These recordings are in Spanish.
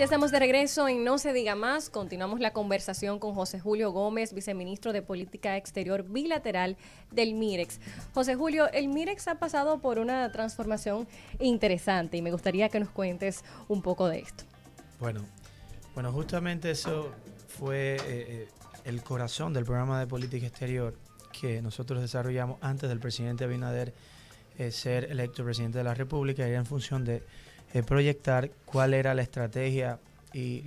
ya estamos de regreso en No se diga más. Continuamos la conversación con José Julio Gómez, viceministro de Política Exterior Bilateral del MIREX. José Julio, el MIREX ha pasado por una transformación interesante y me gustaría que nos cuentes un poco de esto. Bueno, justamente eso fue el corazón del programa de política exterior que nosotros desarrollamos antes del presidente Abinader ser electo presidente de la República, era en función de proyectar cuál era la estrategia y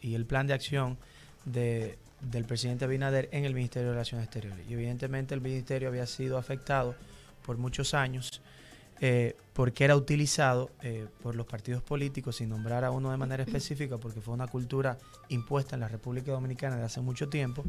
el plan de acción del presidente Abinader en el Ministerio de Relaciones Exteriores. Y evidentemente el ministerio había sido afectado por muchos años porque era utilizado por los partidos políticos, sin nombrar a uno de manera específica, porque fue una cultura impuesta en la República Dominicana de hace mucho tiempo.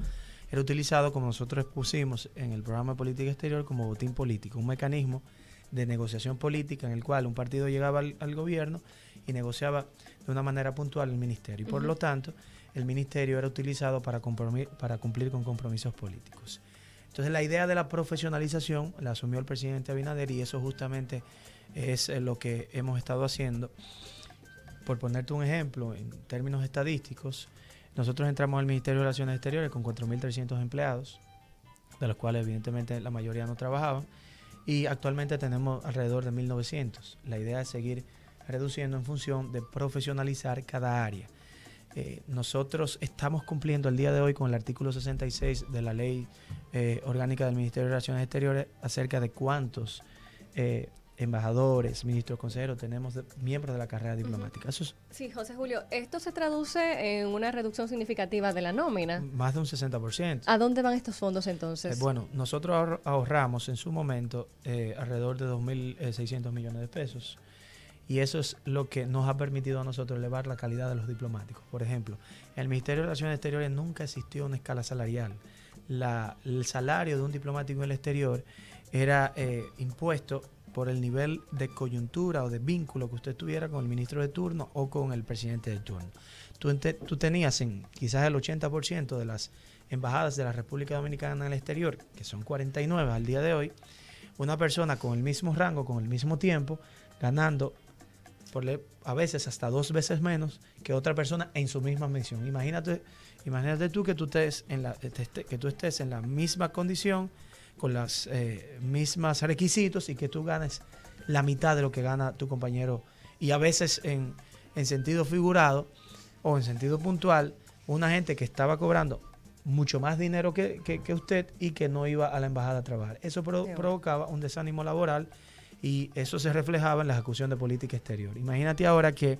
Era utilizado, como nosotros expusimos en el programa de política exterior, como botín político, un mecanismo de negociación política en el cual un partido llegaba al gobierno y negociaba de una manera puntual el ministerio. Y por lo tanto, el ministerio era utilizado para cumplir con compromisos políticos. Entonces, la idea de la profesionalización la asumió el presidente Abinader y eso justamente es lo que hemos estado haciendo. Por ponerte un ejemplo, en términos estadísticos, nosotros entramos al Ministerio de Relaciones Exteriores con 4.300 empleados, de los cuales evidentemente la mayoría no trabajaban, y actualmente tenemos alrededor de 1.900. La idea es seguir reduciendo en función de profesionalizar cada área. Nosotros estamos cumpliendo el día de hoy con el artículo 66 de la Ley Orgánica del Ministerio de Relaciones Exteriores acerca de cuántos embajadores, ministros, consejeros tenemos miembros de la carrera diplomática. Eso es, sí, José Julio, esto se traduce en una reducción significativa de la nómina. Más de un 60%. ¿A dónde van estos fondos entonces? Bueno, nosotros ahorramos en su momento alrededor de 2.600 millones de pesos. Y eso es lo que nos ha permitido a nosotros elevar la calidad de los diplomáticos. Por ejemplo, en el Ministerio de Relaciones Exteriores nunca existió una escala salarial. El salario de un diplomático en el exterior era impuesto por el nivel de coyuntura o de vínculo que usted tuviera con el ministro de turno o con el presidente de turno. Tú tenías quizás el 80% de las embajadas de la República Dominicana en el exterior, que son 49 al día de hoy, una persona con el mismo rango, con el mismo tiempo, ganando a veces hasta 2 veces menos que otra persona en su misma misión. Imagínate tú que tú estés en la misma condición, con los mismos requisitos y que tú ganes la mitad de lo que gana tu compañero. Y a veces en sentido figurado o en sentido puntual, una gente que estaba cobrando mucho más dinero que usted y que no iba a la embajada a trabajar. Eso provocaba un desánimo laboral y eso se reflejaba en la ejecución de política exterior. Imagínate ahora que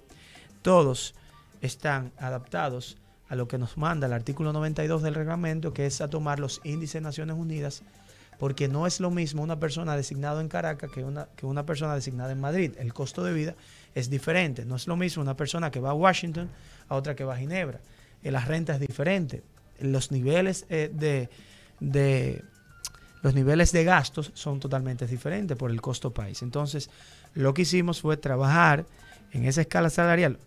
todos están adaptados a lo que nos manda el artículo 92 del reglamento, que es a tomar los índices de Naciones Unidas, porque no es lo mismo una persona designada en Caracas que una persona designada en Madrid. El costo de vida es diferente. No es lo mismo una persona que va a Washington a otra que va a Ginebra. La renta es diferente. Los niveles los niveles de gastos son totalmente diferentes por el costo país. Entonces, lo que hicimos fue trabajar en esa escala salarial.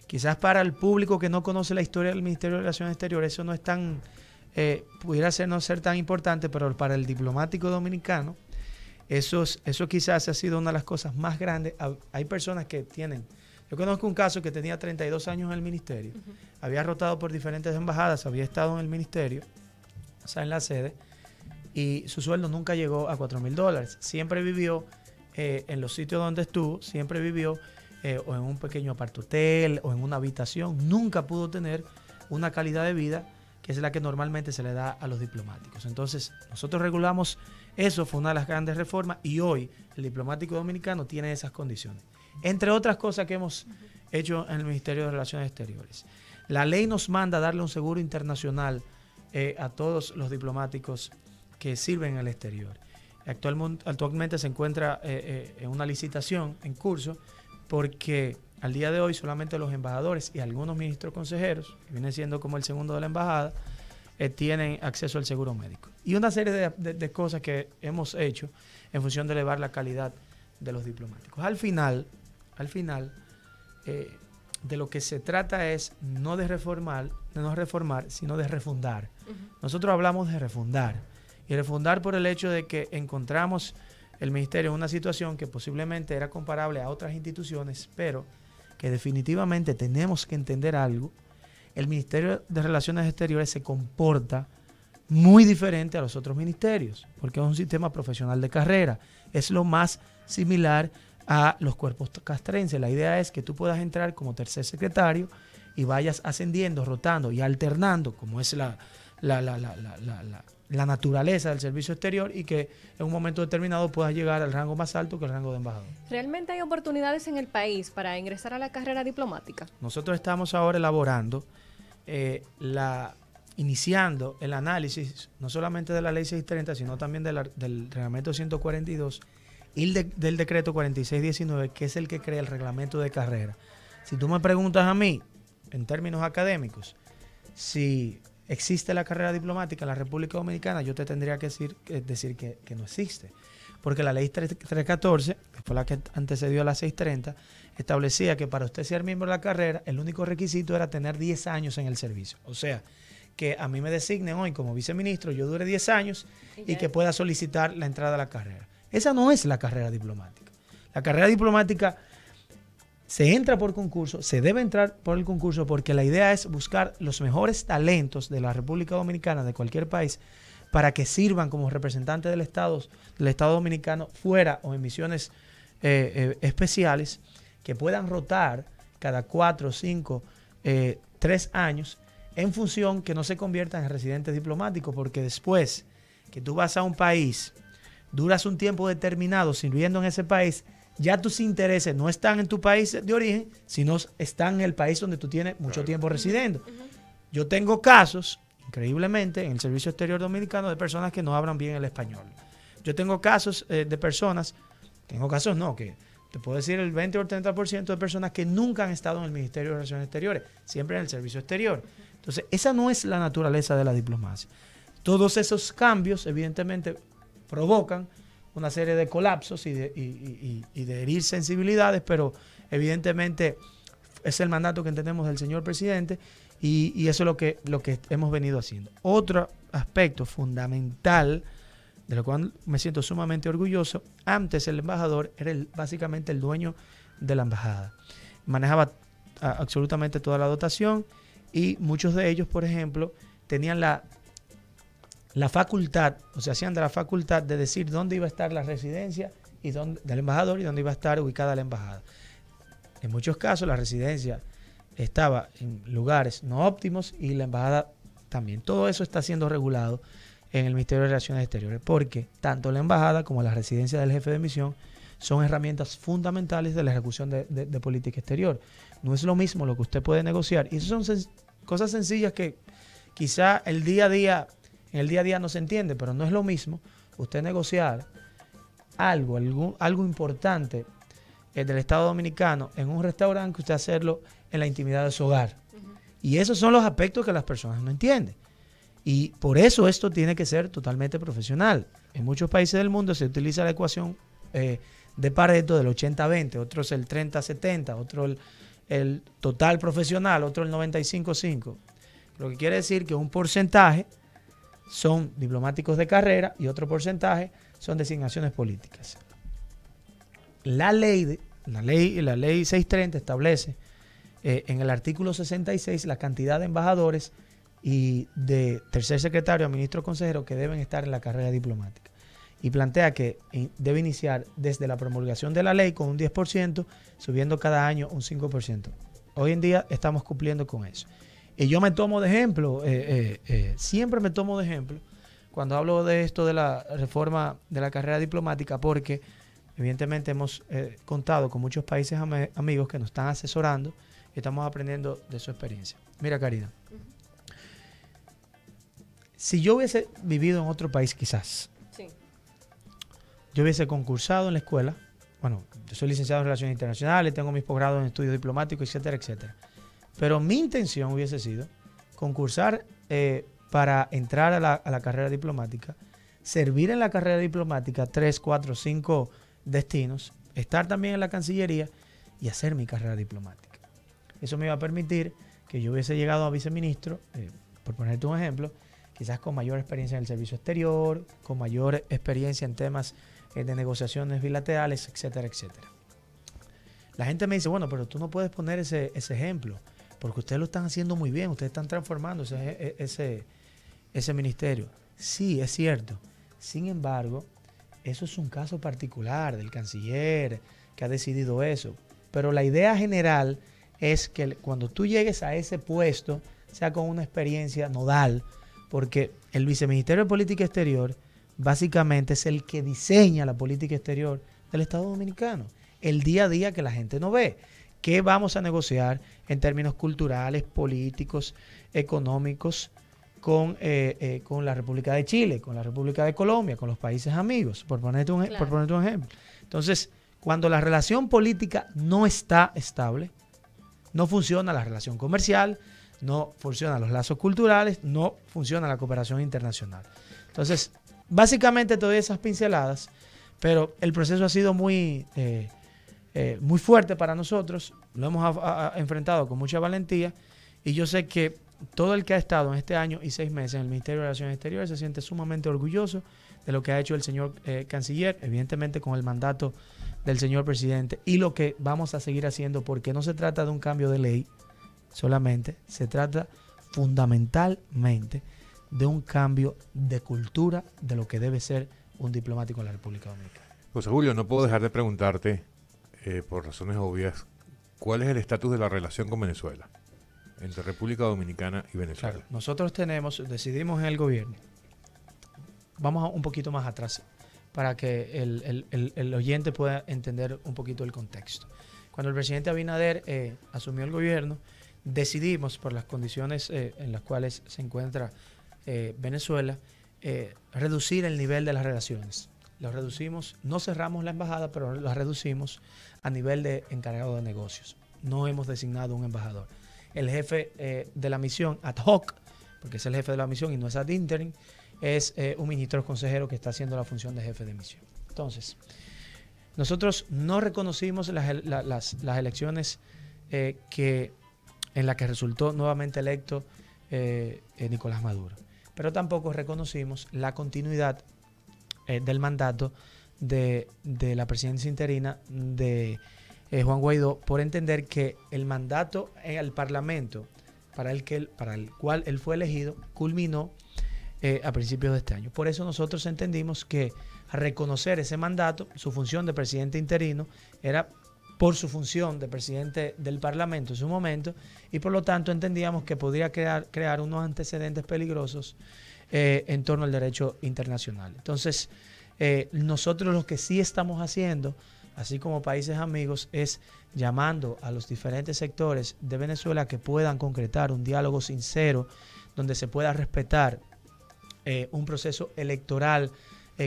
Quizás para el público que no conoce la historia del Ministerio de Relaciones Exteriores, eso no es tan... pudiera no ser tan importante, pero para el diplomático dominicano, eso quizás ha sido una de las cosas más grandes. Hay personas que tienen... Yo conozco un caso que tenía 32 años en el ministerio, había rotado por diferentes embajadas, había estado en el ministerio, o sea, en la sede, y su sueldo nunca llegó a $4,000. Siempre vivió en los sitios donde estuvo, siempre vivió o en un pequeño apartotel o en una habitación. Nunca pudo tener una calidad de vida que es la que normalmente se le da a los diplomáticos. Entonces, nosotros regulamos eso, fue una de las grandes reformas, y hoy el diplomático dominicano tiene esas condiciones. Entre otras cosas que hemos hecho en el Ministerio de Relaciones Exteriores. La ley nos manda a darle un seguro internacional a todos los diplomáticos que sirven en el exterior. Actualmente se encuentra en una licitación en curso porque al día de hoy solamente los embajadores y algunos ministros consejeros, que vienen siendo como el segundo de la embajada, tienen acceso al seguro médico. Y una serie de cosas que hemos hecho en función de elevar la calidad de los diplomáticos. Al final, de lo que se trata es no de reformar, sino de refundar. Nosotros hablamos de refundar. Y refundar por el hecho de que encontramos el ministerio en una situación que posiblemente era comparable a otras instituciones, pero que definitivamente tenemos que entender algo. El Ministerio de Relaciones Exteriores se comporta muy diferente a los otros ministerios, porque es un sistema profesional de carrera. Es lo más similar a los cuerpos castrenses. La idea es que tú puedas entrar como tercer secretario y vayas ascendiendo, rotando y alternando, como es la naturaleza del servicio exterior, y que en un momento determinado puedas llegar al rango más alto que el rango de embajador. ¿Realmente hay oportunidades en el país para ingresar a la carrera diplomática? Nosotros estamos ahora elaborando, iniciando el análisis, no solamente de la ley 630, sino también del reglamento 142 y del decreto 4619, que es el que crea el reglamento de carrera. Si tú me preguntas a mí, en términos académicos, si existe la carrera diplomática en la República Dominicana, yo te tendría que decir que no existe. Porque la ley 314, que fue la que antecedió a la 630, establecía que para usted ser miembro de la carrera, el único requisito era tener 10 años en el servicio. O sea, que a mí me designen hoy como viceministro, yo dure 10 años y que pueda solicitar la entrada a la carrera. Esa no es la carrera diplomática. La carrera diplomática se entra por concurso, se debe entrar por el concurso, porque la idea es buscar los mejores talentos de la República Dominicana, de cualquier país, para que sirvan como representantes del Estado dominicano fuera o en misiones especiales, que puedan rotar cada 4, 5, 3 años, en función que no se conviertan en residentes diplomáticos, porque después que tú vas a un país, duras un tiempo determinado sirviendo en ese país, ya tus intereses no están en tu país de origen, sino están en el país donde tú tienes mucho tiempo residiendo. Yo tengo casos, increíblemente, en el Servicio Exterior Dominicano, de personas que no hablan bien el español. Yo tengo casos de personas, que te puedo decir el 20 o el 30% de personas que nunca han estado en el Ministerio de Relaciones Exteriores, siempre en el Servicio Exterior. Entonces, esa no es la naturaleza de la diplomacia. Todos esos cambios, evidentemente, provocan una serie de colapsos y de herir sensibilidades, pero evidentemente es el mandato que entendemos del señor presidente, y eso es lo que hemos venido haciendo. Otro aspecto fundamental, de lo cual me siento sumamente orgulloso: antes el embajador era básicamente el dueño de la embajada. Manejaba absolutamente toda la dotación, y muchos de ellos, por ejemplo, tenían la facultad, o sea, hacían de la facultad de decir dónde iba a estar la residencia del embajador y dónde iba a estar ubicada la embajada. En muchos casos la residencia estaba en lugares no óptimos y la embajada también. Todo eso está siendo regulado en el Ministerio de Relaciones Exteriores, porque tanto la embajada como la residencia del jefe de misión son herramientas fundamentales de la ejecución de política exterior. No es lo mismo lo que usted puede negociar, y eso son cosas sencillas que quizá en el día a día no se entiende, pero no es lo mismo usted negociar algo importante del Estado Dominicano en un restaurante que usted hacerlo en la intimidad de su hogar. Y esos son los aspectos que las personas no entienden. Y por eso esto tiene que ser totalmente profesional. En muchos países del mundo se utiliza la ecuación de Pareto del 80-20, otros el 30-70, otro el total profesional, otro el 95-5. Lo que quiere decir que un porcentaje son diplomáticos de carrera y otro porcentaje son designaciones políticas. La ley 630 establece en el artículo 66 la cantidad de embajadores y de tercer secretario a ministro consejero que deben estar en la carrera diplomática, y plantea que debe iniciar desde la promulgación de la ley con un 10%, subiendo cada año un 5%. Hoy en día estamos cumpliendo con eso. Y yo me tomo de ejemplo, siempre me tomo de ejemplo cuando hablo de esto de la reforma de la carrera diplomática, porque evidentemente hemos contado con muchos países amigos que nos están asesorando y estamos aprendiendo de su experiencia. Mira, Karina, si yo hubiese vivido en otro país, quizás, yo hubiese concursado en la escuela. Bueno, yo soy licenciado en Relaciones Internacionales, tengo mis posgrados en estudios diplomáticos, etcétera, etcétera. Pero mi intención hubiese sido concursar para entrar a la carrera diplomática, servir en la carrera diplomática 3, 4, 5 destinos, estar también en la Cancillería y hacer mi carrera diplomática. Eso me iba a permitir que yo hubiese llegado a viceministro, por ponerte un ejemplo, quizás con mayor experiencia en el servicio exterior, con mayor experiencia en temas de negociaciones bilaterales, etcétera, etcétera. La gente me dice, bueno, pero tú no puedes poner ese ejemplo, porque ustedes lo están haciendo muy bien, ustedes están transformando ese ministerio. Sí, es cierto. Sin embargo, eso es un caso particular del canciller que ha decidido eso. Pero la idea general es que cuando tú llegues a ese puesto, sea con una experiencia nodal, porque el viceministerio de Política Exterior básicamente es el que diseña la política exterior del Estado Dominicano. El día a día que la gente no ve. ¿Qué vamos a negociar en términos culturales, políticos, económicos con la República de Chile, con la República de Colombia, con los países amigos, por ponerte un ejemplo? Entonces, cuando la relación política no está estable, no funciona la relación comercial, no funcionan los lazos culturales, no funciona la cooperación internacional. Entonces, básicamente todas esas pinceladas, pero el proceso ha sido muy fuerte para nosotros, lo hemos enfrentado con mucha valentía y yo sé que todo el que ha estado en este año y 6 meses en el Ministerio de Relaciones Exteriores se siente sumamente orgulloso de lo que ha hecho el señor canciller, evidentemente con el mandato del señor presidente y lo que vamos a seguir haciendo, porque no se trata de un cambio de ley solamente, se trata fundamentalmente de un cambio de cultura de lo que debe ser un diplomático en la República Dominicana. José Julio, no puedo dejar de preguntarte, por razones obvias, ¿cuál es el estatus de la relación con Venezuela? Entre República Dominicana y Venezuela. Claro, nosotros decidimos en el gobierno, vamos un poquito más atrás, para que el oyente pueda entender un poquito el contexto. Cuando el presidente Abinader asumió el gobierno, decidimos, por las condiciones en las cuales se encuentra Venezuela, reducir el nivel de las relaciones. Lo reducimos, no cerramos la embajada, pero lo reducimos a nivel de encargado de negocios. No hemos designado un embajador. El jefe de la misión ad hoc, porque es el jefe de la misión y no es ad interim, es un ministro consejero que está haciendo la función de jefe de misión. Entonces, nosotros no reconocimos las elecciones en las que resultó nuevamente electo Nicolás Maduro, pero tampoco reconocimos la continuidad del mandato de la presidencia interina de Juan Guaidó, por entender que el mandato al Parlamento para el cual él fue elegido culminó a principios de este año. Por eso nosotros entendimos que reconocer ese mandato, su función de presidente interino, era por su función de presidente del Parlamento en su momento, y por lo tanto entendíamos que podría crear unos antecedentes peligrosos en torno al derecho internacional. Entonces, nosotros lo que sí estamos haciendo, así como países amigos, es llamando a los diferentes sectores de Venezuela que puedan concretar un diálogo sincero donde se pueda respetar un proceso electoral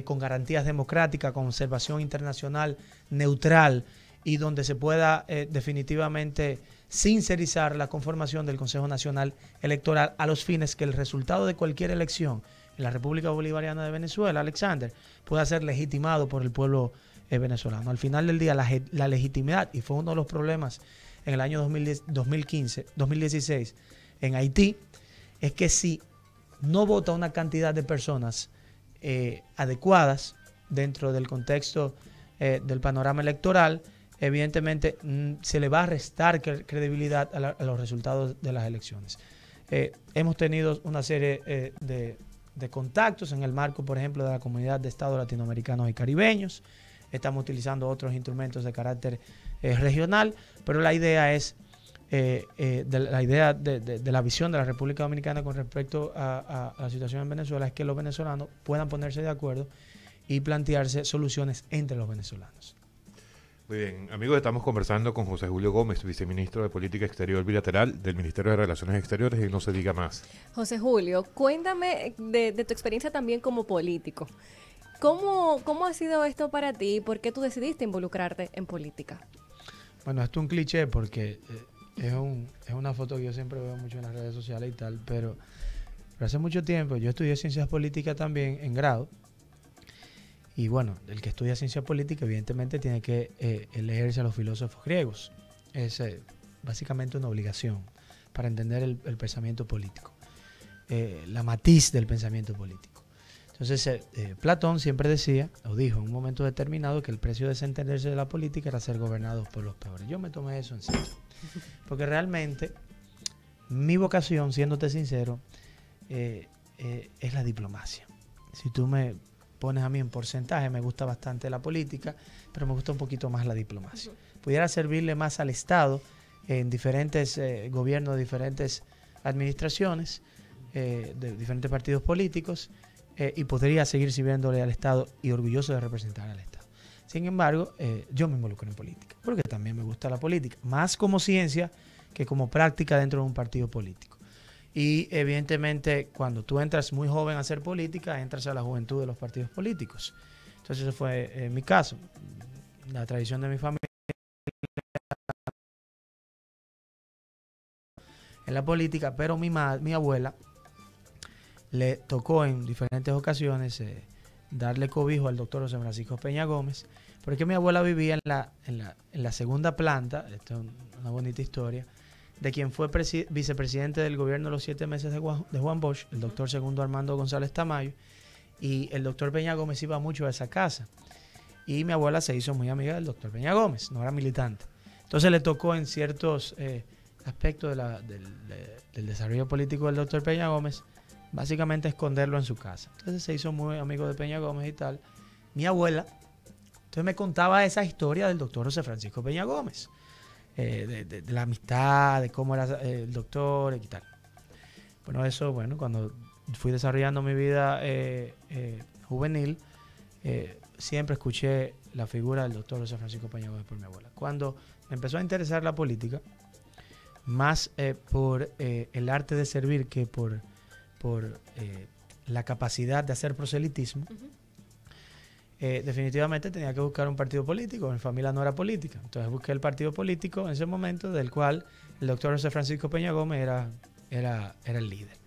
con garantías democráticas, con observación internacional neutral y donde se pueda definitivamente sincerizar la conformación del Consejo Nacional Electoral a los fines que el resultado de cualquier elección en la República Bolivariana de Venezuela, Alexander, pueda ser legitimado por el pueblo venezolano. Al final del día, la legitimidad, y fue uno de los problemas en el año 2016 en Haití, es que si no vota una cantidad de personas adecuadas dentro del contexto del panorama electoral, evidentemente se le va a restar credibilidad a los resultados de las elecciones. Hemos tenido una serie de contactos en el marco, por ejemplo, de la Comunidad de Estados Latinoamericanos y Caribeños. Estamos utilizando otros instrumentos de carácter regional, pero la idea es de la visión de la República Dominicana con respecto a la situación en Venezuela es que los venezolanos puedan ponerse de acuerdo y plantearse soluciones entre los venezolanos. Muy bien, amigos, estamos conversando con José Julio Gómez, viceministro de Política Exterior Bilateral del Ministerio de Relaciones Exteriores, y no se diga más. José Julio, cuéntame de tu experiencia también como político. ¿Cómo ha sido esto para ti? ¿Por qué tú decidiste involucrarte en política? Bueno, esto es un cliché porque es una foto que yo siempre veo mucho en las redes sociales y tal, pero hace mucho tiempo yo estudié ciencias políticas también en grado. Y bueno, el que estudia ciencia política evidentemente tiene que leerse a los filósofos griegos. Es básicamente una obligación para entender el pensamiento político, la matiz del pensamiento político. Entonces, Platón siempre decía, o dijo en un momento determinado, que el precio de desentenderse de la política era ser gobernados por los peores. Yo me tomé eso en serio. Porque realmente, mi vocación, siéndote sincero, es la diplomacia. Si tú me pones a mí en porcentaje, me gusta bastante la política, pero me gusta un poquito más la diplomacia. Pudiera servirle más al Estado en diferentes gobiernos, diferentes administraciones, de diferentes partidos políticos, y podría seguir sirviéndole al Estado y orgulloso de representar al Estado. Sin embargo, yo me involucro en política, porque también me gusta la política, más como ciencia que como práctica dentro de un partido político. Y evidentemente, cuando tú entras muy joven a hacer política, entras a la juventud de los partidos políticos. Entonces, ese fue mi caso. La tradición de mi familia en la política, pero mi abuela le tocó en diferentes ocasiones darle cobijo al doctor José Francisco Peña Gómez, porque mi abuela vivía en la segunda planta, esto es una bonita historia, de quien fue vicepresidente del gobierno de los 7 meses de Juan Bosch, el doctor Segundo Armando González Tamayo, y el doctor Peña Gómez iba mucho a esa casa. Y mi abuela se hizo muy amiga del doctor Peña Gómez, no era militante. Entonces le tocó en ciertos aspectos del desarrollo político del doctor Peña Gómez, básicamente esconderlo en su casa. Entonces se hizo muy amigo de Peña Gómez y tal. Mi abuela, entonces me contaba esa historia del doctor José Francisco Peña Gómez, de la amistad, de cómo era el doctor y tal. Bueno, eso, cuando fui desarrollando mi vida juvenil, siempre escuché la figura del doctor José Francisco Peña Gómez por mi abuela. Cuando me empezó a interesar la política, más por el arte de servir que por la capacidad de hacer proselitismo, definitivamente tenía que buscar un partido político. Mi familia no era política, entonces busqué el partido político en ese momento, del cual el doctor José Francisco Peña Gómez era el líder,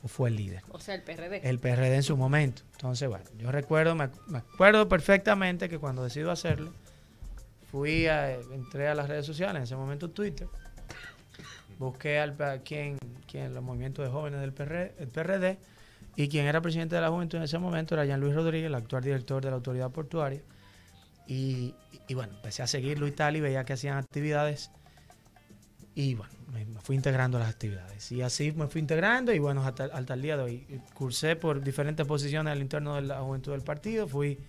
o fue el líder. O sea, el PRD. El PRD en su momento. Entonces, yo recuerdo, me acuerdo perfectamente que cuando decido hacerlo, entré a las redes sociales, en ese momento Twitter, busqué los movimientos de jóvenes del PRD, y quien era presidente de la juventud en ese momento era Jean Luis Rodríguez, el actual director de la autoridad portuaria. Y empecé a seguirlo y tal, y veía que hacían actividades. Y me fui integrando a las actividades. Y así me fui integrando, y hasta el día de hoy. Cursé por diferentes posiciones al interno de la juventud del partido. Fui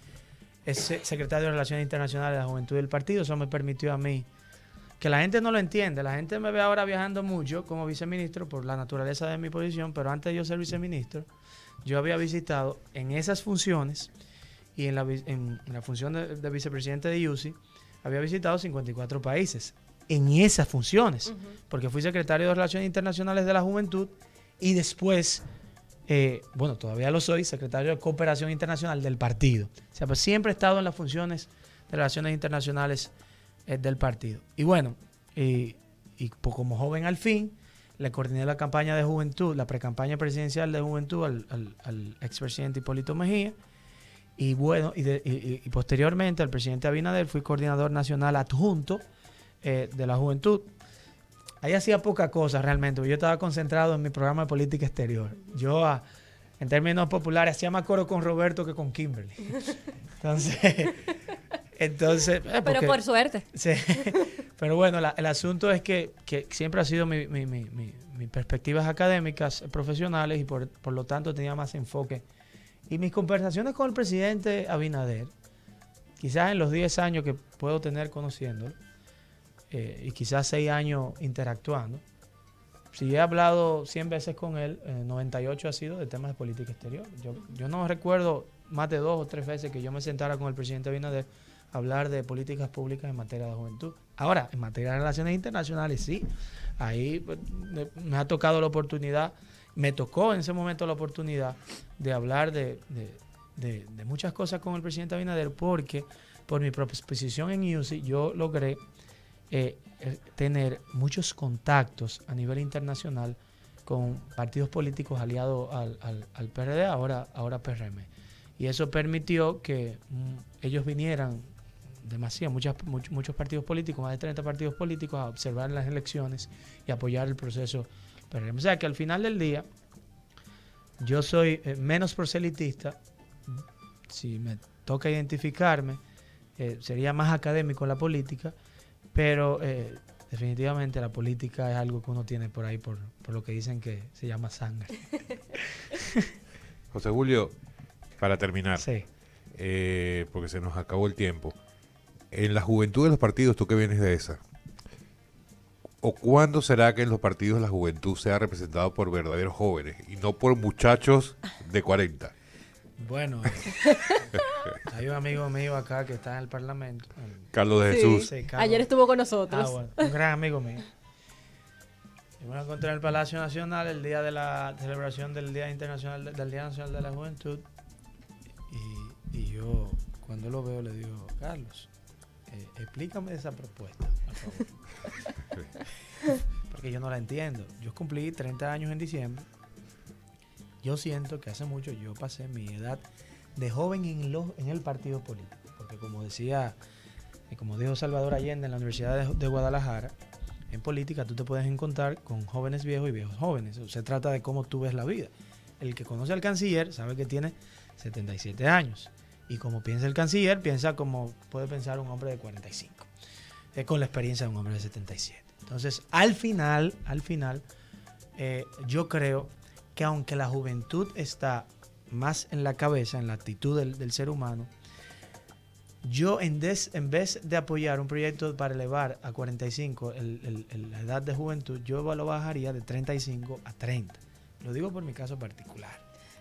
secretario de Relaciones Internacionales de la juventud del partido. Eso me permitió a mí, que la gente no lo entiende. La gente me ve ahora viajando mucho como viceministro por la naturaleza de mi posición, pero antes de yo ser viceministro, yo había visitado en esas funciones, y en la función de vicepresidente de IUCI, había visitado 54 países en esas funciones, porque fui secretario de Relaciones Internacionales de la Juventud, y después, todavía lo soy, secretario de Cooperación Internacional del partido. O sea, pues siempre he estado en las funciones de Relaciones Internacionales del partido. Y pues como joven al fin, le coordiné la campaña de juventud, la precampaña presidencial de juventud al expresidente Hipólito Mejía. Y posteriormente al presidente Abinader fui coordinador nacional adjunto de la juventud. Ahí hacía poca cosa realmente, yo estaba concentrado en mi programa de política exterior. Yo, en términos populares, hacía más coro con Roberto que con Kimberly. Entonces, pero por suerte. Sí, pero bueno, el asunto es que siempre ha sido mis perspectivas académicas, profesionales, y por lo tanto tenía más enfoque. Y mis conversaciones con el presidente Abinader, quizás en los 10 años que puedo tener conociéndolo, y quizás 6 años interactuando, si he hablado 100 veces con él, 98 ha sido de temas de política exterior. Yo no recuerdo más de 2 o 3 veces que yo me sentara con el presidente Abinader a hablar de políticas públicas en materia de juventud. Ahora, en materia de relaciones internacionales, sí. Ahí me ha tocado la oportunidad, me tocó en ese momento la oportunidad de hablar de muchas cosas con el presidente Abinader, porque por mi predisposición en IUCI yo logré tener muchos contactos a nivel internacional con partidos políticos aliados al PRD, ahora PRM. Y eso permitió que ellos vinieran muchos partidos políticos, más de 30 partidos políticos, a observar las elecciones y apoyar el proceso PRM. O sea que al final del día yo soy menos proselitista si me toca identificarme, sería más académico en la política, pero definitivamente la política es algo que uno tiene por ahí, por lo que dicen que se llama sangre. José Julio, para terminar, Sí. porque se nos acabó el tiempo, en la juventud de los partidos, tú que vienes de esa, ¿o cuándo será que en los partidos la juventud sea representado por verdaderos jóvenes y no por muchachos de 40? Bueno, hay un amigo mío acá que está en el Parlamento. Carlos de Sí. Jesús. Sí, Carlos. Ayer estuvo con nosotros. Bueno, un gran amigo mío. Yo me encontré en el Palacio Nacional el día de la celebración del Día Internacional del Día Nacional de la Juventud, y yo cuando lo veo le digo: Carlos, explícame esa propuesta, por favor. Porque yo no la entiendo. Yo cumplí 30 años en diciembre. Yo siento que hace mucho yo pasé mi edad de joven en el partido político, porque como dijo Salvador Allende en la Universidad de Guadalajara, en política tú te puedes encontrar con jóvenes viejos y viejos jóvenes. Se trata de cómo tú ves la vida. El que conoce al canciller sabe que tiene 77 años. Y como piensa el canciller, piensa como puede pensar un hombre de 45. Es con la experiencia de un hombre de 77. Entonces, al final, yo creo que aunque la juventud está más en la cabeza, en la actitud del ser humano, yo en vez de apoyar un proyecto para elevar a 45 la edad de juventud, yo lo bajaría de 35 a 30. Lo digo por mi caso particular.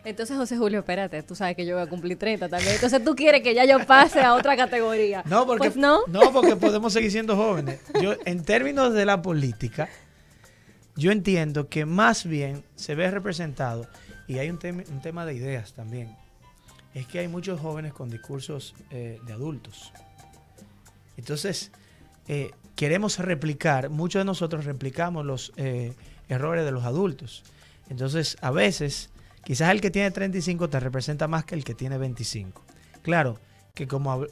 Entonces, José Julio, espérate, tú sabes que yo voy a cumplir 30 también. Entonces, tú quieres que ya yo pase a otra categoría. No, porque, pues no. no, porque podemos seguir siendo jóvenes. Yo, en términos de la política, yo entiendo que más bien se ve representado, y hay un tema de ideas también. Es que hay muchos jóvenes con discursos de adultos. Entonces, queremos replicar, muchos de nosotros replicamos los errores de los adultos. Entonces, a veces, quizás el que tiene 35 te representa más que el que tiene 25. Claro, que como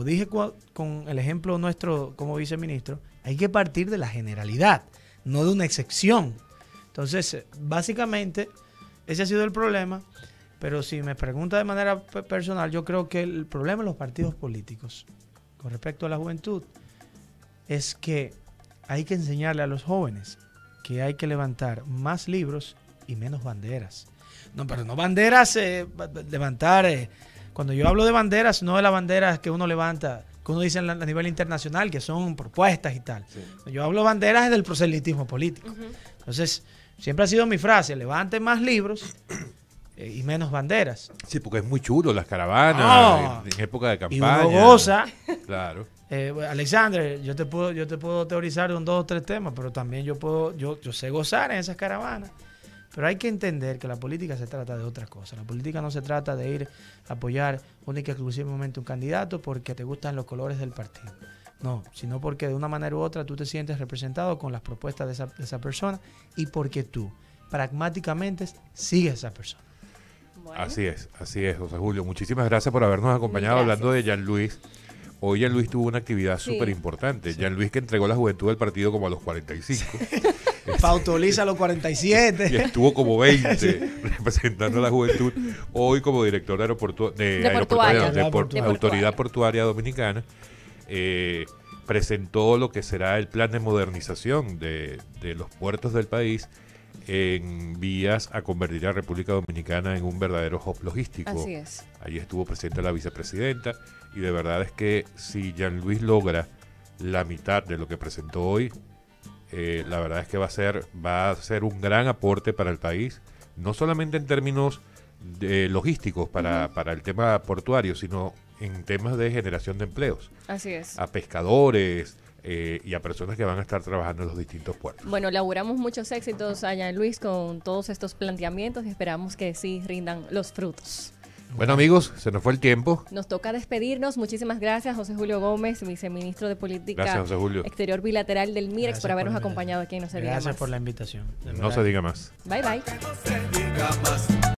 dije con el ejemplo nuestro como viceministro, hay que partir de la generalidad, no de una excepción. Entonces, básicamente, ese ha sido el problema. Pero si me pregunta de manera personal, yo creo que el problema de los partidos políticos con respecto a la juventud es que hay que enseñarle a los jóvenes que hay que levantar más libros y menos banderas. No, pero no banderas, levantar. Cuando yo hablo de banderas, no de las banderas que uno levanta, que uno dice a nivel internacional, que son propuestas y tal. Sí. Yo hablo de banderas del proselitismo político. Entonces, siempre ha sido mi frase: levante más libros y menos banderas. Sí, porque es muy chulo las caravanas en época de campaña. Y uno goza. Claro. Alexander, yo te puedo teorizar en 2 o 3 temas, pero también yo sé gozar en esas caravanas. Pero hay que entender que la política se trata de otra cosa. La política no se trata de ir a apoyar única y exclusivamente un candidato porque te gustan los colores del partido. No, sino porque de una manera u otra tú te sientes representado con las propuestas de esa persona, y porque tú pragmáticamente sigues a esa persona. Bueno. Así es, José Julio. Muchísimas gracias por habernos acompañado hablando de Jean-Louis. Hoy Jean-Louis tuvo una actividad súper importante. Sí. Jean-Louis, que entregó la juventud del partido como a los 45. Pautoliza a los 47. Y estuvo como 20 representando a la juventud. Hoy como director de Autoridad Portuaria Dominicana, presentó lo que será el plan de modernización de los puertos del país en vías a convertir a República Dominicana en un verdadero hub logístico. Así es. Allí estuvo presente la vicepresidenta, y de verdad es que si Jean-Louis logra la mitad de lo que presentó hoy, la verdad es que va a ser un gran aporte para el país, no solamente en términos logísticos para el tema portuario, sino en temas de generación de empleos. Así es. A pescadores y a personas que van a estar trabajando en los distintos puertos. Bueno, le auguramos muchos éxitos a Jean-Louis con todos estos planteamientos y esperamos que sí rindan los frutos. Bueno, amigos, se nos fue el tiempo. Nos toca despedirnos. Muchísimas gracias, José Julio Gómez, viceministro de Política Exterior Bilateral del MIREX, gracias por habernos acompañado aquí en No Se Diga Más. Gracias por la invitación. No se diga más. Bye, bye.